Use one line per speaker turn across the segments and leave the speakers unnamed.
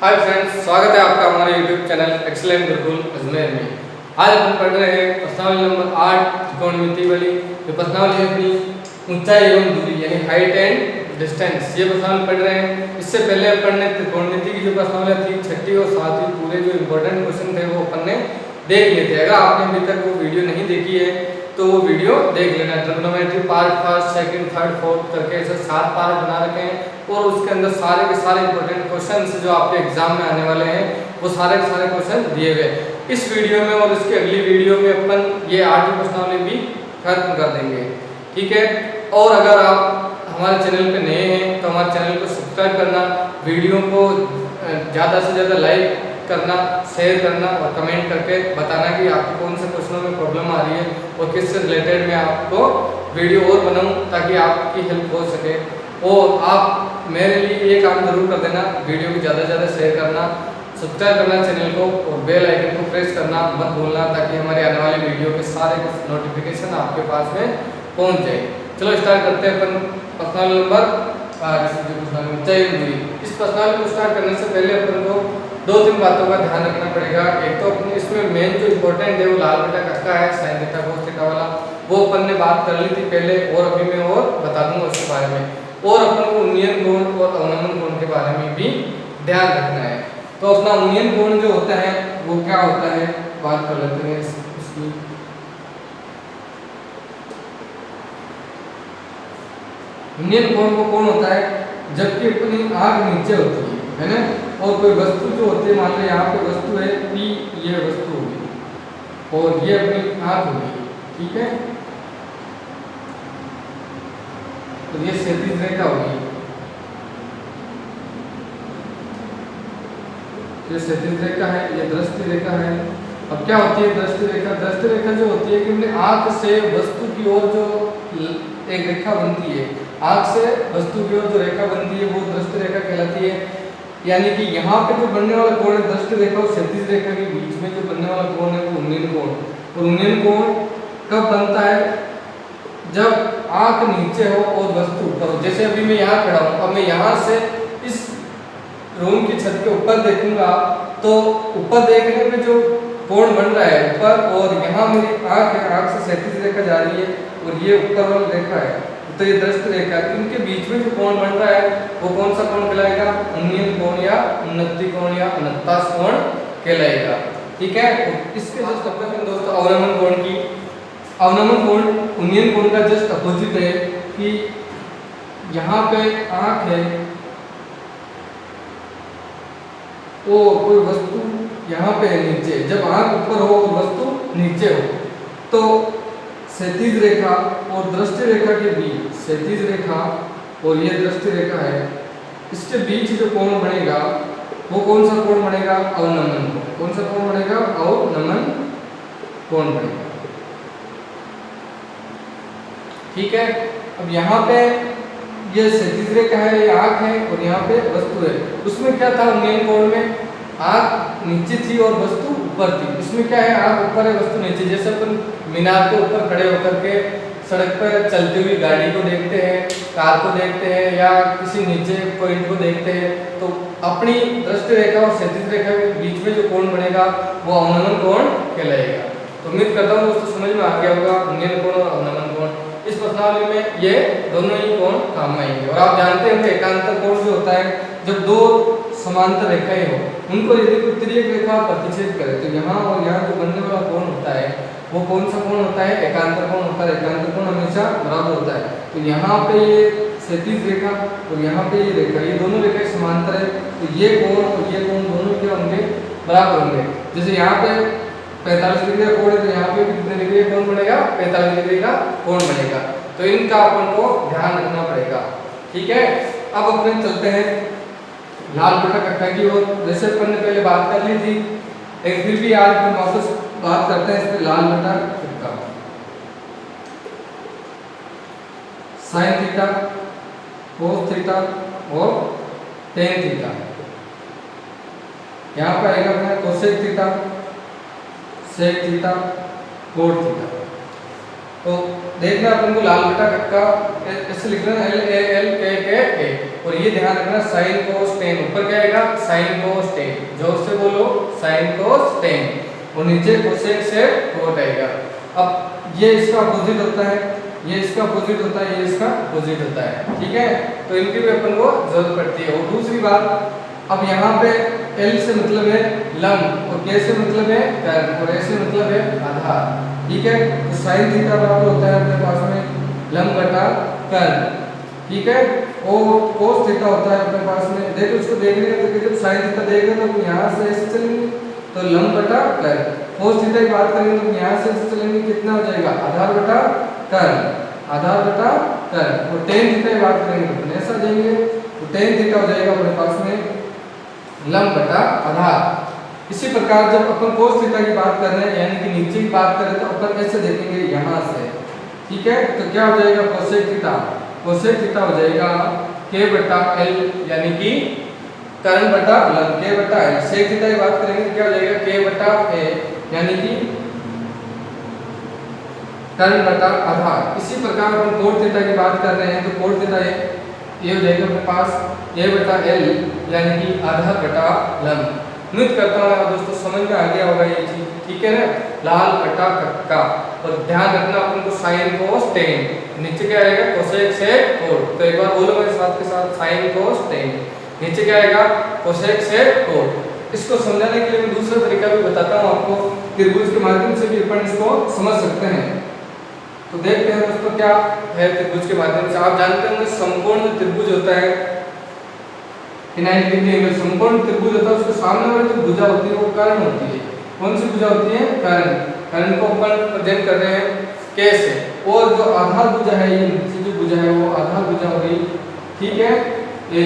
Hi friends, स्वागत है आपका हमारे YouTube channel excellent Gurukul Ajmer में। आज हम पढ़ रहे हैं प्रश्नावली नंबर 8 त्रिकोणमिति वाली। जो प्रश्नावली है अपनी ऊंचाई एवं दूरी यानी हाइट एंड डिस्टेंस, ये प्रश्नावली पढ़ रहे हैं। इससे पहले अपन ने त्रिकोणमिति की जो प्रश्नावली थी 6ठी और 7वीं पूरे जो इंपॉर्टेंट क्वेश्चन थे वो अपन ने देख लिए थे। अगर आपने अभी तक वो वीडियो नहीं देखी है तो वो वीडियो देख लेना। Trigonometry part first, second, third, fourth करके ऐसे 7 पार्ट बना रखे हैं और उसके अंदर सारे के सारे इंपॉर्टेंट क्वेश्चंस जो आपके एग्जाम में आने वाले हैं वो सारे के सारे क्वेश्चन दिए गए इस वीडियो में। और इसके अगली वीडियो में अपन ये 8वीं प्रश्नावली भी खत्म कर देंगे, ठीक है। और अगर आप हमारे चैनल पे नए हैं तो हमारे चैनल को सब्सक्राइब करना, वीडियो को ज़्यादा से ज़्यादा लाइक करना, शेयर करना और कमेंट करके बताना कि आपको कौन से क्वेश्चनों में प्रॉब्लम आ रही है और किससे रिलेटेड मैं आपको वीडियो और बनाऊं ताकि आपकी हेल्प हो सके। और आप मेरे लिए ये काम जरूर कर देना, वीडियो को ज़्यादा से ज़्यादा शेयर करना, सब्सक्राइब करना चैनल को और बेल आइकन को प्रेस करना मत भूलना ताकि हमारे आने वाले वीडियो के सारे नोटिफिकेशन आपके पास में पहुँच जाए। चलो स्टार्ट करते हैं अपन प्रश्नावली नंबर ऊंचाई दूरी। इस प्रश्नावली को स्टार्ट करने से पहले अपन को 2-3 बातों का ध्यान रखना पड़ेगा। एक तो अपने इसमें मेन जो इम्पोर्टेंट है वो लाल बटा कक्का है, साइन थीटा कोस थीटा वाला, वो अपन ने बात कर ली थी पहले और अभी मैं और बता दूंगा उसके बारे में। और अपन को उन्नयन कोण और अवनमन कोण के बारे में भी ध्यान रखना है। तो अपना उन्नयन कोण जो होता है वो क्या होता है बात कर लेते हैं इसकी। उन्नयन कोण को कौन होता है जबकि अपनी आंख नीचे होती है ना, और कोई वस्तु जो होती है, मान लो यहाँ पे वस्तु है P, ये वस्तु होगी और ये अपनी आंख होगी, ठीक है। तो ये क्षैतिज रेखा होगी, ये क्षैतिज रेखा है, ये दृष्टि रेखा है। अब क्या होती है दृष्टि रेखा? दृष्टि रेखा जो होती है कि अपने आंख से वस्तु की ओर जो एक रेखा बनती है, आंख से वस्तु की ओर जो रेखा बनती है वो दृष्टि रेखा कहलाती है। यानी कि यहाँ पे जो बनने वाला कोण है दृष्टि रेखा और क्षैतिज रेखा के बीच में जो बनने वाला कोण है वो उन्नयन कोण। और उन्नयन कोण कब बनता है? जब आंख नीचे हो और वस्तु ऊपर हो। जैसे अभी मैं यहाँ खड़ा हूँ, अब मैं यहाँ से इस रूम की छत के ऊपर देखूंगा तो ऊपर देखने में जो कोण बन रहा है ऊपर, और यहाँ मेरी आंख है, आंख से क्षैतिज रेखा जा रही है और ये ऊपर वाली रेखा है, तो ये दृष्टि रेखा है। इनके बीच में जो कोण बन रहा है वो कौन सा कोण कहलाएगा? उन्नयन कोण या उन्नति कोण या अनुत्तास कोण कहलाएगा, ठीक है। इसके जस्ट अपोजिट दोस्तों अवनमन कोण की। अवनमन कोण उन्नयन कोण का जस्ट अपोजिट है कि यहाँ पे आंख है और कोई वस्तु यहाँ पे है नीचे। जब आंख ऊपर हो और वस्तु नीचे हो तो क्षैतिज रेखा और दृष्टि रेखा के बीच, क्षैतिज रेखा और ये दृष्टि रेखा है, इसके बीच जो कोण बनेगा वो कौन सा कोण बनेगा? अवनमन कोण। कौन सा कोण बनेगा? अवनमन कोण बनेगा, ठीक है। अब यहाँ पे ये क्षैतिज रेखा है, ये आंख है और यहाँ पे वस्तु है। उसमें क्या था? उन्नयन कोण में आंख नीचे थी और वस्तु ऊपर थी। इसमें क्या है? आंख ऊपर है, वस्तु नीचे। जैसे अपन मीनार के ऊपर खड़े होकर के सड़क पर चलती हुई गाड़ी को देखते हैं, कार को देखते हैं या किसी नीचे पॉइंट को देखते हैं, तो अपनी दृष्टि रेखा और क्षैतिज रेखा के बीच में जो कोण बनेगा वो अवनमन कोण कहलाएगा। तो उम्मीद करता हूँ दोस्तों समझ में आ गया होगा उन्नयन कोण और अवनमन कोण। इस प्रश्नावली में ये दोनों ही कोण काम में आएंगे। और आप जानते हैं एकांतर कोण जो होता है जब दो समांतर रेखाएं हो उनको यदि कोई तिर्यक रेखा प्रतिच्छेद करे तो यहाँ और यहाँ जो बनने वाला कोण होता है वो कौन सा कोण होता है? एकांतर कोण होता है। एकांतर कोण हमेशा बराबर होता है। तो यहाँ पे ये क्षैतिज रेखा और यहाँ पे ये रेखा, ये दोनों रेखाएं समांतर है तो ये कोण और ये कोण दोनों क्या होंगे? बराबर होंगे। जैसे यहाँ पे 45 डिग्री का कोण है तो यहाँ पे कितने डिग्री का कोण बनेगा? 45 डिग्री का कोण बनेगा। तो इनका अपन को ध्यान रखना पड़ेगा, ठीक है। अब अपन चलते हैं लाल बटा कक्का की ओर। जैसे अपन ने पहले बात कर ली थी, एक फिर भी आज हम वापस बात करते हैं इस पे। लाल बटा कक्का, साइन थीटा, कोस थीटा और टेन थीटा। यहाँ पर आएगा अपना cosec theta, sec theta, cot theta. तो देखना अपन को लाल बटा कक्का ऐसे लिखना एल ए एल के ए, और ये ध्यान रखना साइन कोस टेन, ऊपर क्या आएगा साइन कोस टेन, जोर से बोलो साइन कोस टेन, और नीचे कोसेक से कोट आएगा। अब ये इसका अपोजिट होता है, ये इसका अपोजिट होता है, ये इसका अपोजिट होता है, ठीक है। तो इनकी भी अपन को जरूरत पड़ती है। और दूसरी बात, अब यहाँ पे L से मतलब है लंब, और K से मतलब है कर्ण, और A से मतलब है आधार, ठीक है। तो साइन थीटा बराबर होता है अपने पास में लंब बटा कर्ण, ठीक है। और कोस थीटा होता है अपने पास में, देखो इसको देखने का, जब साइन थीटा देखेंगे तो यहाँ से ऐसे चलेंगे तो लंब बटा कर्ण, कोस थीटा की बात करेंगे तो यहाँ से ऐसे चलेंगे, कितना हो जाएगा आधार बटा कर्ण, आधार बटा कर्ण। और टेन थीटा की बात करेंगे तो ऐसा जाएंगे, तो टेन थीटा हो जाएगा अपने पास में लंब बटा आधार। इसी प्रकार जब अपन कोस थीटा की बात कर रहे हैं, यानी कि नीचे की बात करें तो अपन ऐसे देखेंगे यहाँ से, ठीक है। तो क्या हो जाएगा कोसेक थीटा, कोसेक थीटा हो जाएगा k बटा l, यानी कि कर्ण बटा लंब, k बटा l। सेक थीटा की बात करेंगे तो क्या हो जाएगा k बटा a, यानी कि कर्ण बटा आधार। इसी प्रकार अपन कोट थीटा की बात कर रहे हैं तो कोट थीटा ये हो जाएगा अपने पास a बटा l, यानी कि आधार बटा लंब। उम्मीद करता हूँ दोस्तों समझ में आ गया होगा ये चीज, ठीक है ना। लाल बटा कक्का, और ध्यान रखना अपन को साइन कोस टेन, नीचे क्या आएगा कोसेक से कोट। तो एक बार बोलो मेरे साथ के साथ साइन कोस टेन, नीचे क्या आएगा कोसेक से कोट। इसको समझाने के लिए मैं दूसरा तरीका भी बताता हूँ आपको, त्रिभुज के माध्यम से भी अपन इसको समझ सकते हैं। तो देखते हैं दोस्तों क्या है त्रिभुज के माध्यम से। आप जानते होंगे समकोण त्रिभुज होता है, 90 डिग्री एंगल समकोण त्रिभुज होता है, उसके सामने वाली जो भुजा होती है वो कर्ण होती है। कौन सी भुजा होती है कर्ण, कर्ण को अपन प्रेजेंट कर रहे हैं कैसे। और जो आधार भुजा है, ये नीचे जो भुजा है वो आधार भुजा हो गई, ठीक है ए।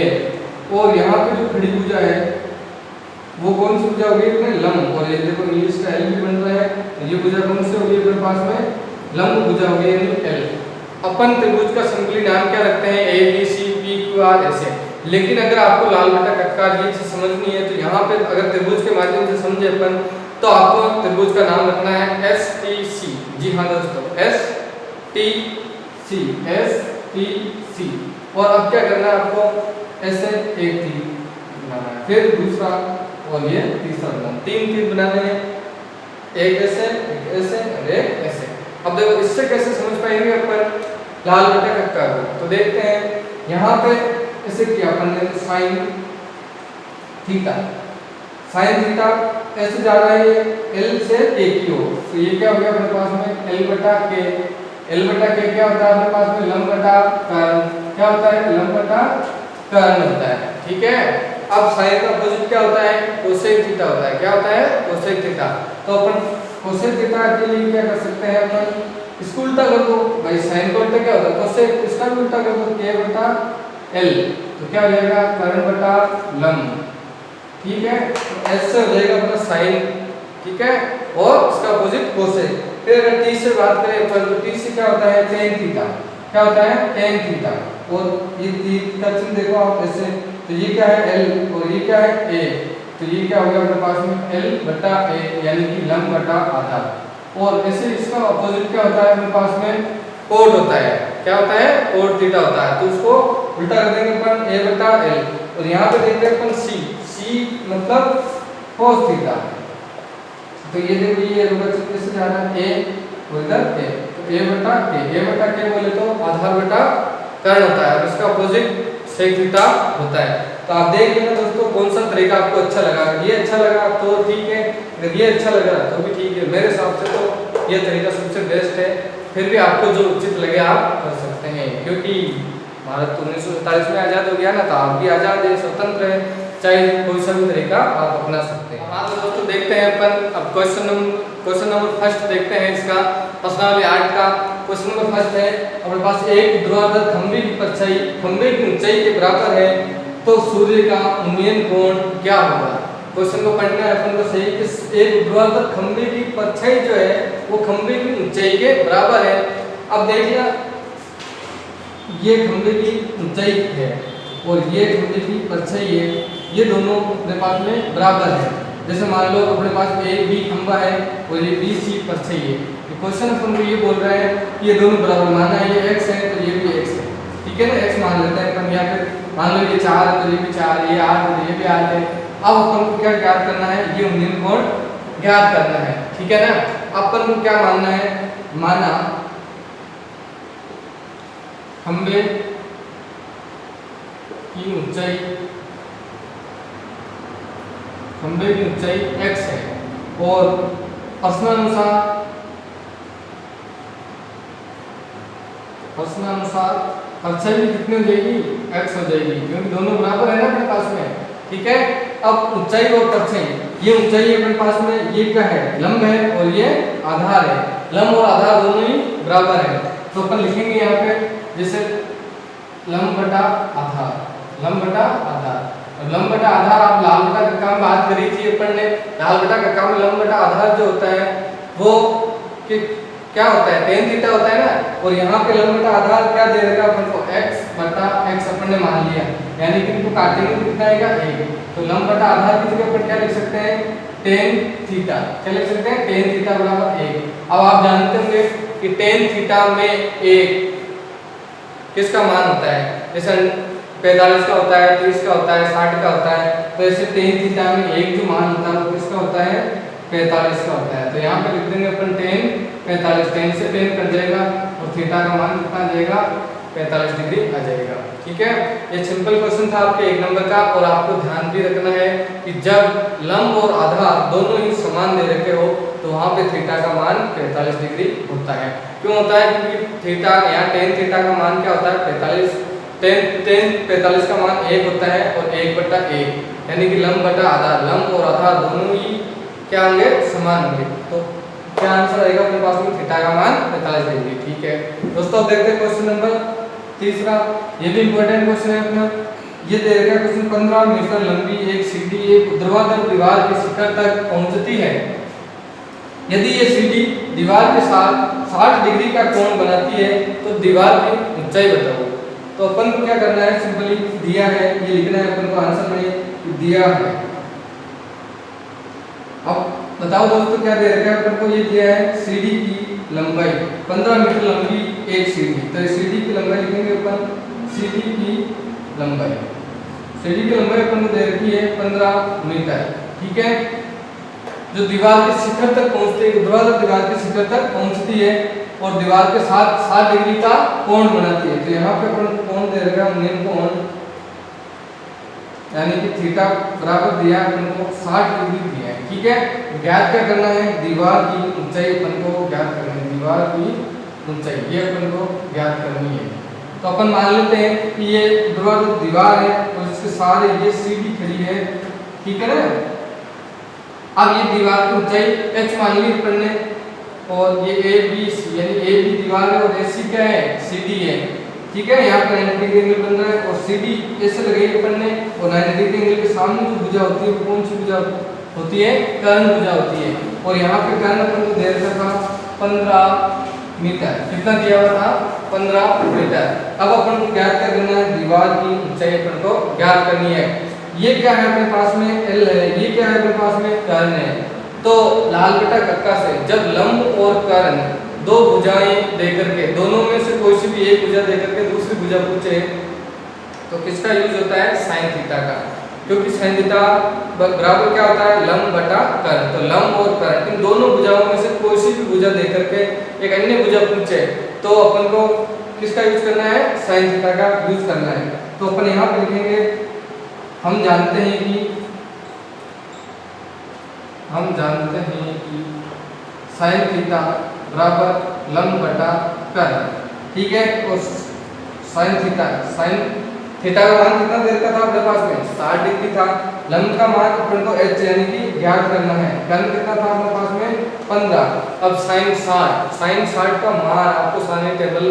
और यहाँ पे जो खड़ी भुजा है वो कौन सी भुजा होगी अपने लंब, और ये देखो इंग्लिश का एल भी बन रहा है, ये भुजा कौन सी होगी अपने पास में लंब भुजा होगी यानी एल। अपन त्रिभुज का सिंपली नाम क्या रखते हैं A B C P Q R ऐसे। लेकिन अगर आपको लाल बटा कक्का ये चीज समझनी है तो यहाँ पे अगर त्रिभुज के माध्यम से समझे अपन तो आपको त्रिभुज का नाम रखना है एस टी सी। जी हाँ दोस्तों, एस टी सी। और अब क्या करना है आपको, ऐसे एक तीर बनाना है, फिर दूसरा और ये तीसरा बनाना, तीन तीर बनाने हैं, एक ऐसे और एक ऐसे। अब देखो इससे कैसे समझ पाएंगे अपन लाल बटा कक्का को, तो देखते हैं यहाँ पे ऐसे किया अपन ने साइन थीटा, साइन थीटा ऐसे जा रहा है एल से ए की ओर, तो ये क्या हो गया अपने पास में एल बटा के। एल बटा के क्या होता है अपने पास में लंब बटा कर्ण, क्या होता है लंब बटा कर्ण होता है, ठीक है। अब साइन का अपोजिट क्या होता है कोसेक थीटा होता है, क्या होता है कोसेक थीटा। तो अपन कोसेक थीटा के लिए क्या कर सकते हैं अपन, इसको उल्टा कर दो भाई, साइन का उल्टा क्या होता है कोसेक, इसका भी उल्टा कर दो k बटा l, तो क्या हो जाएगा कर्ण बटा लंब, ठीक है। तो ऐसे हो जाएगा अपना साइन, ठीक है, और इसका अपोजिट कोसेक। फिर अगर t से बात करें अपन तो t से क्या होता है tan थीटा, क्या होता है tan थीटा। और ये तीर का चिन्ह देखो आप ऐसे, तो ये क्या है l और ये क्या है a, तो ये क्या हो गया अपने पास में l बटा a, यानी कि लंब बटा आधार। और ऐसे इसका अपोजिट क्या होता है अपने पास में कोट होता है, क्या होता है कोट थीटा होता है, तो उसको उल्टा कर देंगे अपन a बटा l। और यहाँ पे देखते हैं अपन c मतलब cos थीटा, तो ये देखो ये रुका चिन्ह से जा रहा है a और इधर a, तो a बटा k बोले तो आधार बटा कर्ण होता है, और इसका अपोजिट सेक थीटा होता है। तो आप देख लेना दोस्तों कौन सा तरीका आपको अच्छा लगा, ये अच्छा लगा तो ठीक है, अगर ये अच्छा लगा तो भी ठीक है। मेरे हिसाब से तो ये तरीका सबसे बेस्ट है, फिर भी आपको जो उचित लगे आप कर सकते हैं, क्योंकि भारत तो 1947 में आज़ाद हो गया ना, तो आप भी आज़ाद है, स्वतंत्र है, चाहे कोई सा भी तरीका आप अपना सकते हैं। हाँ तो दोस्तों देखते हैं अपन अब क्वेश्चन नंबर फर्स्ट देखते हैं इसका प्रश्नावली 8 का। क्वेश्चन नंबर फर्स्ट है अपने पास एक ऊर्ध्वाधर खंभे की परछाई खंभे की ऊंचाई के बराबर है तो सूर्य का उन्नयन कोण क्या होगा। क्वेश्चन को पढ़ना है अपन को सही कि एक ऊर्ध्वाधर खंभे की परछाई जो है वो खंभे की ऊंचाई के बराबर है। अब देखिए ये खंभे की ऊंचाई है और ये खंभे की परछाई है, ये दोनों अपने पास में बराबर है। जैसे मान लो अपने पास ए बी खंभा है और ये बी सी परछाई है, क्वेश्चन अपन को ये बोल रहा है कि ये दोनों बराबर, माना ये x है तो ये भी x है, ठीक है ना, x मान लेते हैं अपन, या फिर मान लो ये 4 है तो ये भी 4, ये 8 है तो ये भी 8 है। अब अपन को क्या ज्ञात करना है, ये उन्नयन कोण ज्ञात करना है, ठीक है ना। अपन को क्या मानना है, माना खंबे की ऊंचाई, खंबे की ऊंचाई x है और प्रश्नानुसार परछाई भी कितनी हो जाएगी, x हो जाएगी, क्योंकि दोनों बराबर है ना अपने पास में, ठीक है। अब ऊंचाई और परछाई, ये ऊंचाई अपने पास में, ये क्या है, लंब है और ये आधार है, लंब और आधार दोनों ही बराबर है। तो अपन लिखेंगे यहाँ पे जैसे लंब बटा आधार, लंब बटा आधार, और लंब बटा आधार, आप लाल बटा कक्का में बात करी थी अपन ने, लाल बटा कक्का में लंब बटा आधार जो होता है वो कि क्या होता है, tan थीटा होता है ना, और यहाँ पे लंब बटा आधार क्या दे देगा अपन को, x बटा x अपन ने मान लिया, यानी कि इनको काटेंगे तो कितना आएगा 1। तो लंब बटा आधार की जगह अपन क्या लिख सकते हैं, tan थीटा, क्या लिख सकते हैं, tan थीटा बराबर 1। अब आप जानते होंगे कि tan थीटा में 1 किसका मान होता है, जैसे 45 का होता है, 30 का होता है, 60 का होता है, तो ऐसे tan थीटा में 1 जो मान होता है वो किसका होता है, 45 का होता है। तो यहाँ पे लिख देंगे अपन tan 45, tan से tan कट जाएगा और थीटा का मान कितना आ जाएगा, 45 डिग्री आ जाएगा, ठीक है। ये सिंपल क्वेश्चन था आपके 1 नंबर का, और आपको ध्यान भी रखना है कि जब लंब और आधार दोनों ही समान दे रखे हो तो वहाँ पे थीटा का मान 45 डिग्री होता है। क्यों होता है, क्योंकि थीटा यहाँ tan थीटा का मान क्या होता है, 45, tan 45 का मान 1 होता है और 1/1, यानी कि लंब बटा आधार, लंब और आधार दोनों ही क्या होंगे, समान होंगे। तो क्या आंसर आएगा अपने पास में, थीटा का मान 45 डिग्री, ठीक है। दोस्तों अब देखते हैं क्वेश्चन नंबर तीसरा, ये भी इंपॉर्टेंट क्वेश्चन है अपना। ये दे रखा क्वेश्चन, 15 मीटर लंबी एक सीढ़ी एक ऊर्ध्वाधर दीवार के शिखर तक पहुंचती है, यदि ये सीढ़ी दीवार के साथ 60 डिग्री का कोण बनाती है तो दीवार की ऊंचाई बताओ। तो अपन को क्या करना है, सिंपली दिया है, ये लिखना है अपन को आंसर में, दिया है। अब बताओ दोस्तों क्या दे रखा है अपन को, ये दिया है सीढ़ी की लंबाई 15 मीटर लंबी एक सीढ़ी, तो इस सीढ़ी की लंबाई लिखेंगे अपन, सीढ़ी की लंबाई, सीढ़ी की लंबाई अपन को दे रखी है 15 मीटर, ठीक है, जो दीवार के शिखर तक पहुंचती है, ऊर्ध्वाधर दीवार के शिखर तक पहुंचती है और दीवार के साथ 60 डिग्री का कोण बनाती है। तो यहाँ पे अपन कोण दे रखा है उन्नयन कोण, यानी कि थीटा बराबर दिया अपन को 60 डिग्री दिया है, ठीक है। ज्ञात क्या करना है, दीवार की ऊंचाई अपन को ज्ञात करनी है, दीवार की ऊंचाई ये अपन को ज्ञात करनी है। तो अपन मान लेते हैं कि ये दीवार है और इसके सारे ये सीढ़ी खड़ी है, ठीक है ना। अब ये दीवार की ऊंचाई h मान ली अपन ने, और ये ABC यानी ए बी दीवार है और AC क्या है, CD है, ठीक है। यहाँ पर 90 डिग्री एंगल बन रहा है और CD ऐसे लगाई अपन ने, और 90 डिग्री एंगल के सामने जो भुजा होती है वो कौन सी भुजा होती है, कर्ण भुजा होती है। और यहाँ पे कर्ण अपन को दे रखा था 15 मीटर, कितना दिया हुआ था, 15 मीटर। अब अपन को ज्ञात करना है दीवार की ऊंचाई, अपन को ज्ञात करनी है। ये क्या है अपने पास में, L है, ये क्या है अपने पास में, कर्ण है। तो लाल बटा कक्का से जब लंब और कर्ण दो भुजाएं देकर के, दोनों में से कोई सी भी एक भुजा देकर के दूसरी भुजा पूछे तो किसका यूज होता है, साइन थीटा का, क्योंकि साइन थीटा बराबर क्या होता है, लंब बटा कर्ण। तो लंब और कर्ण इन दोनों भुजाओं में से कोई सी भी भुजा देकर के एक अन्य भुजा पूछे तो अपन को किसका यूज करना है, साइन थीटा का यूज करना है। तो अपन यहाँ पे लिखेंगे, हम जानते हैं कि साइन थीटा बराबर लंब बटा कर्ण, ठीक है। और साइन थीटा का मान कितना देर का था अपने पास में, 60 डिग्री था। लंब का मान अपन को h यानी कि ज्ञात करना है, कर्ण कितना था अपने पास में 15। अब साइन 60 का मान आपको साइन टेबल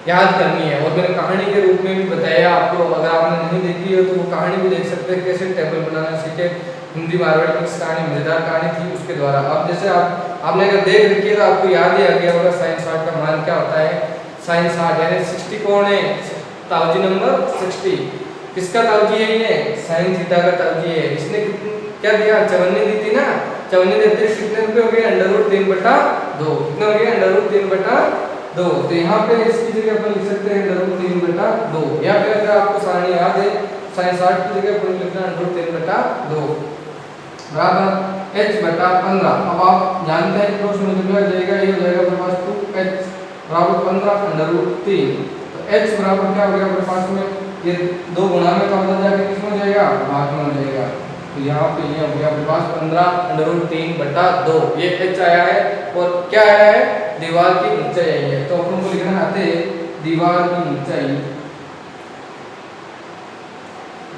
याद करनी है, और मैंने कहानी के रूप में भी बताया आपको, अगर आपने नहीं देखी हो तो वो कहानी भी देख सकते हैं, कैसे टेबल बनाना सीखे। हिंदी मारवाड़ी मिक्स कहानी, मजेदार कहानी थी, उसके द्वारा अब जैसे आपने अगर देख रखी है तो आपको याद ही आ गया होगा साइन 60 का मान क्या होता है। साइन 60 यानी 60 कौन है, ताऊजी नंबर 60, किसका ताऊजी है, ये साइन थीटा का ताऊजी है। इसने क्या दिया, 54 दी थी ना, 54 देते कितने रुपए हो गए, √3/2 2। कितना हो गया अंडर रूट 3/2। तो यहाँ पे इसकी जगह अपन लिख सकते हैं अंडर रूट 3/2, या फिर अगर आपको सारणी याद है sin 60 की जगह अपन लिखना अंडर रूट 3/2 बराबर h/15। अब आप जानते हैं क्रॉस मल्टीप्लाई हो जाएगा, ये हो जाएगा अपने पास 2h बराबर 15 अंडर रूट 3। तो h बराबर क्या हो गया अपने पास में, ये 2 गुणा में का बदल जाके किसमें हो जाएगा, भाग में हो जाएगा। तो यहाँ पे ये हो गया अपने पास 15 अंडर रूट 3/2, ये h आया है। और क्या आया है, दीवार की ऊंचाई आई है। तो अपन को लिखना आते दीवार की ऊंचाई,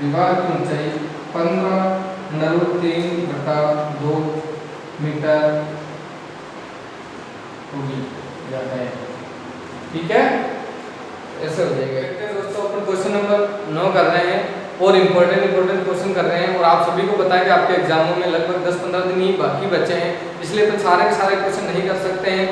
दीवार की ऊंचाई 15 अंडर रूट 3/2 मीटर होगी जाता है। ठीक है, ऐसे हो जाएगा। दोस्तों अपन क्वेश्चन नंबर 9 कर रहे हैं और इम्पोर्टेंट क्वेश्चन कर रहे हैं, और आप सभी को पता है कि आपके एग्जामों में लगभग 10-15 दिन ही बाकी बचे हैं, इसलिए अपन सारे के सारे क्वेश्चन नहीं कर सकते हैं।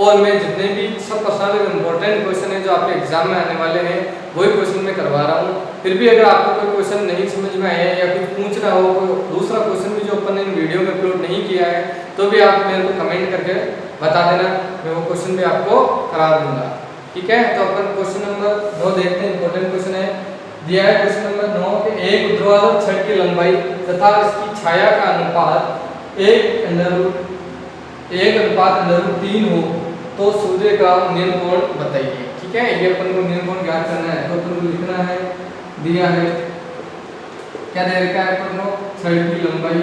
और मैं जितने भी सब पर्सनल इम्पोर्टेंट क्वेश्चन हैं जो आपके एग्जाम में आने वाले हैं वही क्वेश्चन मैं करवा रहा हूँ। फिर भी अगर आपको कोई क्वेश्चन नहीं समझ में आया या कुछ पूछ रहा हो, कोई दूसरा क्वेश्चन भी जो अपन ने वीडियो में अपलोड नहीं किया है, तो भी आप मेरे को कमेंट करके बता देना, मैं वो क्वेश्चन भी आपको करा दूंगा। ठीक है, तो अपन क्वेश्चन नंबर 9 देखते हैं। इंपॉर्टेंट क्वेश्चन है, दिया है क्वेश्चन नंबर 9 के एक ऊर्ध्वाधर छड़ की लंबाई तथा इसकी छाया का अनुपात 1:3 हो तो सूर्य का उन्नयन कोण बताइए। ठीक है, ये अपन को उन्नयन कोण ज्ञात करना है। तो अपन को लिखना है, दिया है क्या दे रखा है अपन को, छड़ की लंबाई,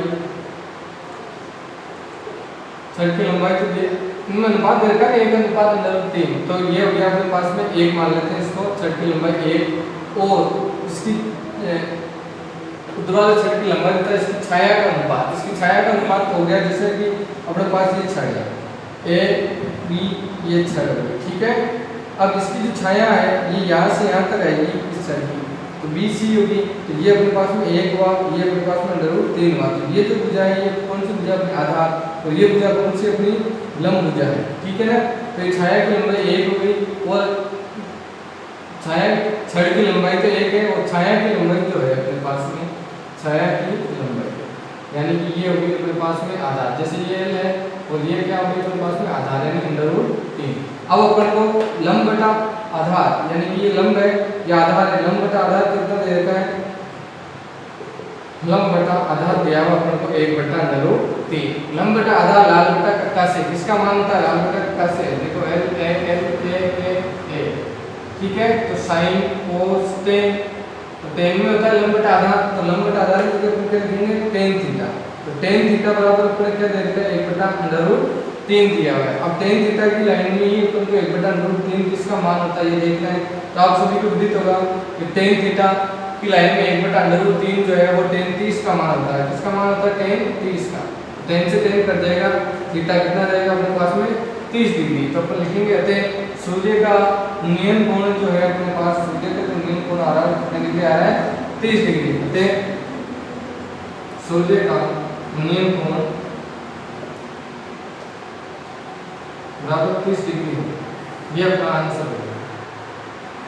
छड़ की लंबाई तो ये अनुपात दे रखा है 1:3। तो ये हो गया अपने पास में 1 मान लेते हैं इसको, छड़ की लंबाई 1 और इसकी ऊर्ध्वाधर छड़ की लंबाई तथा इसकी छाया का अनुपात, इसकी छाया का अनुपात हो गया जैसे कि अपने पास ये छड़ है ए बी, ये छड़ है। ठीक है, अब इसकी जो छाया है ये यहाँ से यहाँ तक आएगी इस छड़ की, तो बी सी होगी। तो ये अपने पास में 1 हुआ, ये अपने पास में अंडर रूट 3 हुआ। तो ये जो भुजा है ये कौन सी भुजा, अपनी आधार, और ये भुजा कौन सी, अपनी लंब भुजा है। ठीक है ना, तो ये छाया की लंबाई 1 हो गई और छाया छड़ की लंबाई तो 1 है, और छाया की लंबाई जो है अपने पास में, छाया की लंबाई यानी कि ये होगी अपने पास में आधार, जैसे ये L है और ये क्या होगी अपने पास में आधार यानी अंडर रूट 3। अब अपन को लंब बटा आधार यानी कि ये लंब है, ये आधार है, लंब बटा आधार कितना दे रखा है, लंब बटा आधार दिया हुआ अपन को 1/√3। लंब बटा आधार लाल बटा कक्का से, किसका मान होता है, लाल बटा कक्का से, देखो L A L A A। ठीक है, तो साइन कोस टेन, तो टेन में होता है लंब बटा आधार, तो लंब बटा आधार की जगह अपन क्या लिखेंगे, टेन थीटा। तो टेन थीटा बराबर अपन क्या दे रखा है, 1/√3 दिया हुआ है। अब टेन थीटा की लाइन में ही अपन को 1/√3 किसका मान होता है ये देखना है। तो आप सभी को विदित होगा कि टेन थीटा की लाइन में 1/√3 जो है वो tan 30 का मान होता है। किसका मान होता है, tan 30 का। tan से tan कट जाएगा, थीटा कितना रहेगा अपने पास में 30 डिग्री। तो अपन लिखेंगे अतः सूर्य का उन्नयन कोण जो है अपने पास, सूर्य का उन्नयन कोण आ रहा है कितने डिग्री आ रहा है, 30 डिग्री। अतः सूर्य का उन्नयन कोण बराबर 30 डिग्री, ये अपना आंसर होगा।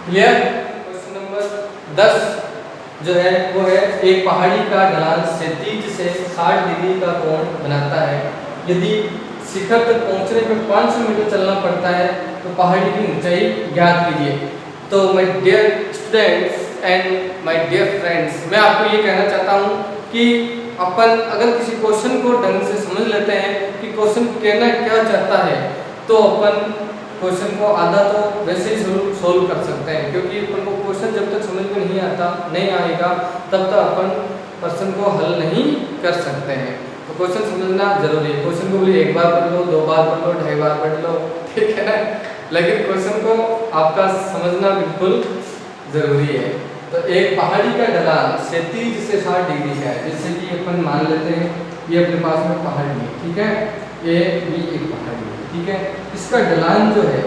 क्लियर। क्वेश्चन नंबर 10 जो है वो है, एक पहाड़ी का ढलान क्षैतिज से 60 डिग्री का कोण बनाता है। यदि शिखर तक पहुंचने में 500 मीटर चलना पड़ता है तो पहाड़ी की ऊंचाई ज्ञात कीजिए। तो my dear students and my dear friends, मैं आपको ये कहना चाहता हूँ कि अपन अगर किसी क्वेश्चन को ढंग से समझ लेते हैं कि क्वेश्चन कहना क्या चाहता है, तो अपन क्वेश्चन को आधा तो वैसे ही सोल्व कर सकते हैं, क्योंकि अपन को क्वेश्चन जब तक समझ में नहीं आएगा तब तक अपन प्रश्न को हल नहीं कर सकते हैं। तो क्वेश्चन समझना जरूरी है। क्वेश्चन को भी एक बार पढ़ लो, 2 बार पढ़ लो, 2.5 बार पढ़ लो, ठीक है ना, लेकिन क्वेश्चन को आपका समझना बिल्कुल जरूरी है। तो एक पहाड़ी का ढलान क्षैतिज से 60 डिग्री का है, जैसे कि अपन मान लेते हैं ये अपने पास में पहाड़ी है, ठीक है, ए बी एक पहाड़ी है, ठीक है। इसका ढलान जो है,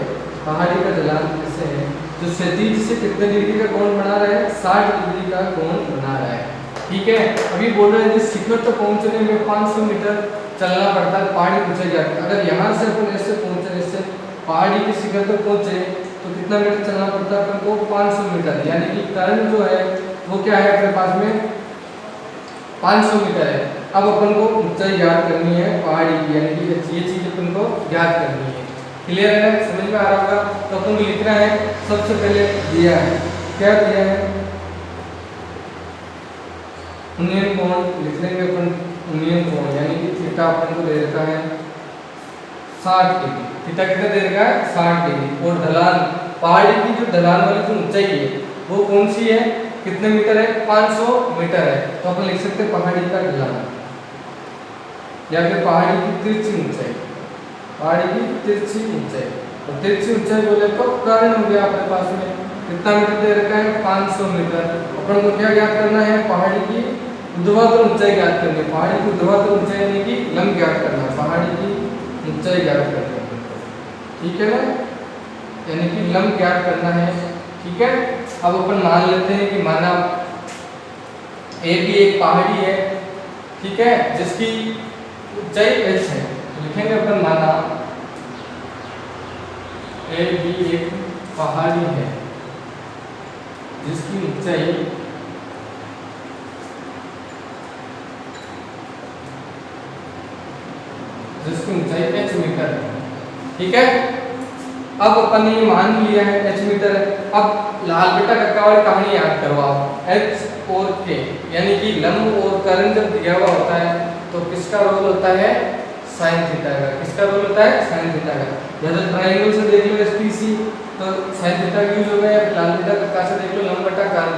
पहाड़ी का ढलान कैसे है, जो क्षैतिज से कितने डिग्री का कोण बना रहा है, 60 डिग्री का कोण बना रहा है, ठीक है। अभी बोल रहे हैं शिखर तक पहुंचने में 500 मीटर चलना पड़ता है, पहाड़ी पूछे जाती है। अगर यहाँ से अपन ऐसे पहुंचे, इससे पहाड़ी के शिखर तक पहुंचे तो कितना मीटर चलना पड़ता है अपन को, 500 मीटर, यानी कि कर्ण जो है वो क्या है अपने पास में 500 मीटर है। अब अपन को ऊंचाई ज्ञात करनी है पहाड़ी की, यानी कि ये चीज अपन को ज्ञात करनी है। क्लियर है, समझ में आ रहा होगा। तो अपन को लिखना है, सबसे पहले दिया है, क्या दिया है, उन्नयन कोण लिख लेंगे अपन, उन्नयन कोण यानी कि थीटा अपन को दे रखा है 60 डिग्री। थीटा कितना दे रखा है, 60 डिग्री। और ढलान, पहाड़ी की जो ढलान वाली जो ऊंचाई है वो कौन सी है, कितने मीटर है, 500 मीटर है। तो अपन लिख सकते हैं पहाड़ी का ढलान, या फिर पहाड़ी की तिरछी ऊंचाई, पहाड़ी की तिरछी ऊंचाई। और तिरछी ऊंचाई बोले तो कर्ण हो गया अपने पास में, कितना मीटर दे रखा है, 500 मीटर। अपन को क्या ज्ञात करना है, पहाड़ी की ऊर्ध्वाधर ऊंचाई ज्ञात करनी है। पहाड़ी की ऊर्ध्वाधर ऊंचाई यानी कि लंब ज्ञात करना है, पहाड़ी की ऊंचाई ज्ञात करनी है, ठीक है ना, यानी कि लंब ज्ञात करना है, ठीक है। अब अपन मान लेते हैं कि माना ए भी एक पहाड़ी है, ठीक है, जिसकी ऊंचाई h है। तो लिखेंगे अपन माना ए भी एक पहाड़ी है जिसकी ऊंचाई h मीटर है, ठीक है। अब अपन ने मान लिया है h मीटर है। अब लाल बेटा कक्का वाली कहानी याद करो आप, h और k यानी कि लंब और कर्ण जब दिया हुआ होता है तो किसका रोल होता है, साइन थीटा का। किसका रोल होता है, साइन थीटा का। जैसे ट्रायंगल से देख लो एसपीसी, तो साइन थीटा यूज होगा, या लाल बेटा कक्का से देख लो लंब बटा कर्ण,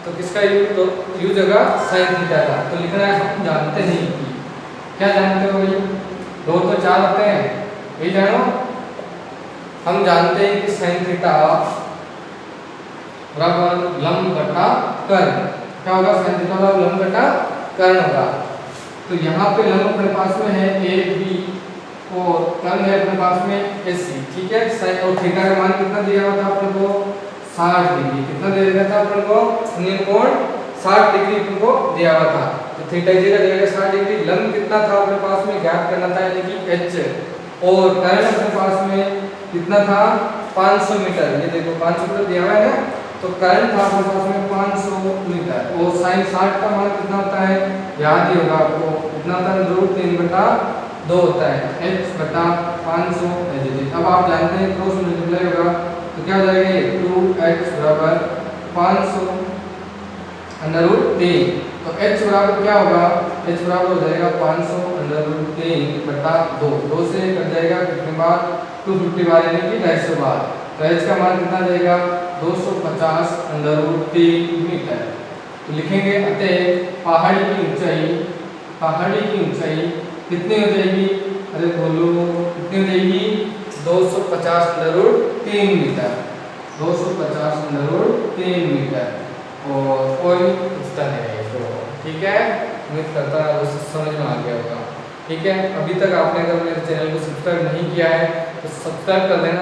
तो किसका यूज होगा, साइन थीटा का। तो लिखना है, हम जानते नहीं कि क्या जानते हो भाई, 2 तो 4 होते हैं, यही जानो। हम जानते हैं कि साइन थीटा बराबर लंब बटा कर्ण, क्या होगा, साइन थीटा बराबर लंब बटा कर्ण होगा। तो यहाँ पे लंब अपने पास में है ए बी और कर्ण है अपने पास में ए सी, ठीक है। साइन और थीटा का मान कितना दिया हुआ था अपन को, 60 डिग्री। कितना दे दिया था अपन को, उन्नयन कोण 60 डिग्री अपन को दिया हुआ था। तो थीटा की जगह दिया 60 डिग्री। लंब कितना था अपने पास में, ज्ञात करना था, यानी कि h। और कर्ण अपने पास में कितना था, 500 मीटर। ये देखो 500 मीटर दिया हुआ है ना, तो कर्ण था अपने पास में 500 मीटर। और साइन 60 का मान कितना होता है, याद ही होगा आपको, कितना होता है, √3/2 होता है, h बटा 500 है। अब आप जानते हैं क्रॉस मल्टीप्लाई होगा तो क्या हो जाएगा, ये 2h बराबर 500 √3। तो h बराबर क्या होगा, h बराबर हो जाएगा 500 √3/2। 2 से कट जाएगा कितने बार, 250 बार, यानी कि 250 बार। तो h का मान कितना जाएगा, 250 √3 मीटर। तो लिखेंगे अतः पहाड़ी की ऊंचाई कितनी हो जाएगी, अरे बोलो कितनी हो जाएगी, 250 √3 मीटर, 250 √3 मीटर। और कोई उत्तर है तो ठीक है, उम्मीद करता है उसे समझ में आ गया होगा, ठीक है। अभी तक आपने अगर मेरे चैनल को सब्सक्राइब नहीं किया है तो सब्सक्राइब कर देना।